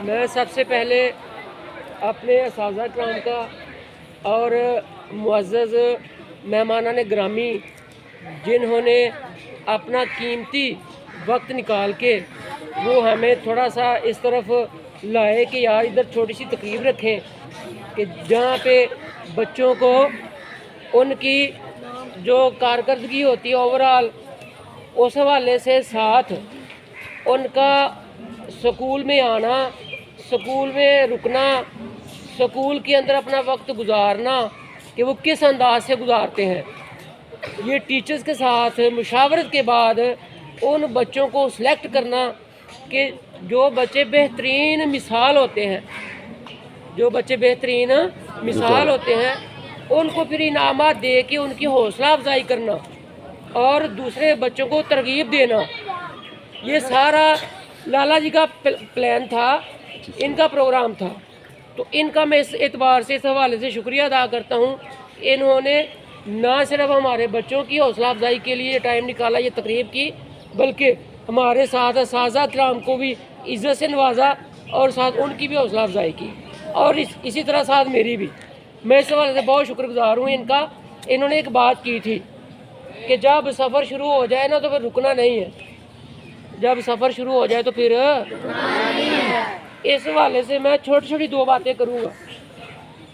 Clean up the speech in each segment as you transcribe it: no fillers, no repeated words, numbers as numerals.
میں سب سے پہلے اپنے اساتذہ کرام کا اور معزز مہمانان گرامی جنہوں نے اپنا قیمتی وقت نکال کے وہ ہمیں تھوڑا سا اس طرف لائے کہ یار ادھر چھوٹی سی تقریب رکھیں کہ جہاں پہ بچوں کو ان کی جو کارکردگی ہوتی ہے اوورال اس حوالے سے ساتھ ان کا سکول میں آنا، سکول میں رکنا، سکول کے اندر اپنا وقت گزارنا کہ وہ کس انداز سے گزارتے ہیں، یہ ٹیچرز کے ساتھ مشاورت کے بعد ان بچوں کو سلیکٹ کرنا کہ جو بچے بہترین مثال ہوتے ہیں، جو بچے بہترین مثال ہوتے ہیں ان کو پھر انعامات دے کے ان کی حوصلہ افزائی کرنا اور دوسرے بچوں کو ترغیب دینا، یہ سارا لالا جی کا پلان تھا، ان کا پروگرام تھا۔ تو ان کا میں اس اعتبار سے اس حوالے سے شکریہ ادا کرتا ہوں، انہوں نے نہ صرف ہمارے بچوں کی حوصلہ افزائی کے لیے ٹائم نکالا، یہ تقریب کی، بلکہ ہمارے ساتھ اساتذہ کرام کو بھی عزت سے نوازا اور ساتھ ان کی بھی حوصلہ افزائی کی، اور اسی طرح ساتھ میری بھی۔ میں اس حوالے سے بہت شکر گزار ہوں ان کا۔ انہوں نے ایک بات کی تھی کہ جب سفر شروع ہو جائے نا تو پھر رکنا نہیں ہے، جب سفر شروع ہو جائے تو پھر اس حوالے سے میں چھوٹی چھوٹی دو باتیں کروں گا،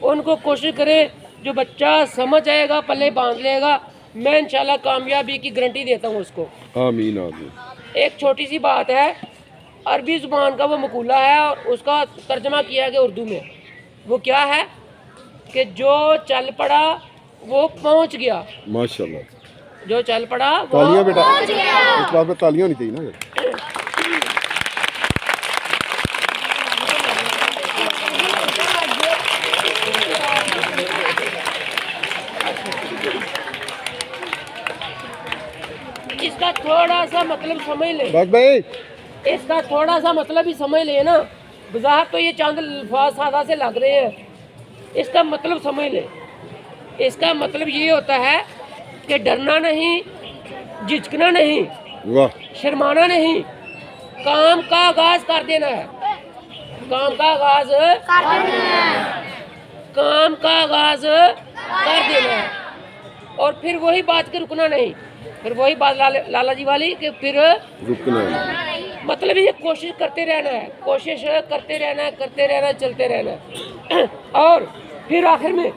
ان کو کوشش کریں، جو بچہ سمجھ آئے گا پلے باندھ لے گا، میں انشاءاللہ کامیابی کی گارنٹی دیتا ہوں اس کو۔ آمین آمین۔ ایک چھوٹی سی بات ہے، عربی زبان کا وہ مقولہ ہے اور اس کا ترجمہ کیا گیا اردو میں، وہ کیا ہے کہ جو چل پڑا وہ پہنچ گیا، ماشاءاللہ، جو چل پڑا وہ تالیاں بیٹا، پہنچ گیا۔ اس بات پہ تالیاں ہونی چاہیے نا۔ اس کا تھوڑا سا مطلب سمجھ لیں، بس بھائی اس کا تھوڑا سا مطلب ہی سمجھ لیں نا، وضاحت تو یہ چند الفاظ سادہ سے لگ رہے ہیں، اس کا مطلب سمجھ لیں۔ اس کا مطلب یہ ہوتا ہے کہ ڈرنا نہیں، جھجکنا نہیں، واہ، شرمانا نہیں، کام کا آغاز کر دینا ہے، کام کا آغاز کام کا آغاز کر دینا ہے، اور پھر وہی بات کے رکنا نہیں، پھر وہی بات لالا جی والی کہ پھر رکنا مطلب یہ کوشش کرتے رہنا ہے، کوشش کرتے رہنا ہے، کرتے رہنا، چلتے رہنا ہے۔ اور پھر آخر میں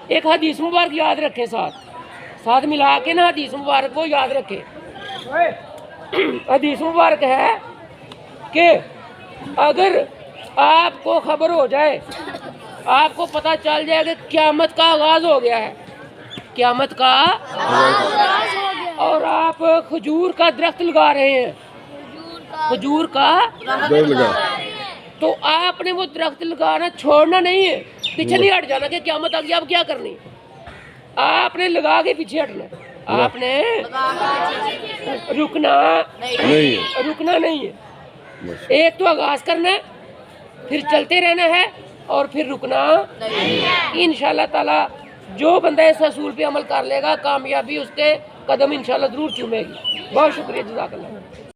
ایک حدیث مبارک یاد رکھیں، ساتھ ملا کے نا حدیث مبارک کو یاد رکھیں۔ حدیث مبارک ہے کہ اگر آپ کو خبر ہو جائے، آپ کو پتہ چل جائے کہ قیامت کا آغاز ہو گیا ہے، قیامت کا اور آپ کھجور کا درخت لگا رہے ہیں، کھجور کا لگا، تو آپ نے وہ درخت لگانا چھوڑنا نہیں ہے، پیچھے نہیں ہٹ جانا کہ قیامت آ گئی اب کیا کرنی، آپ نے لگا کے پیچھے ہٹنا، آپ نے رکنا نہیں ہے۔ ایک تو آغاز کرنا ہے، پھر چلتے رہنا ہے، اور پھر رکنا انشاءاللہ تعالی جو بندہ اس اصول پہ عمل کر لے گا کامیابی اس کے قدم انشاءاللہ ضرور چومے گی۔ بہت شکریہ، جزاک اللہ۔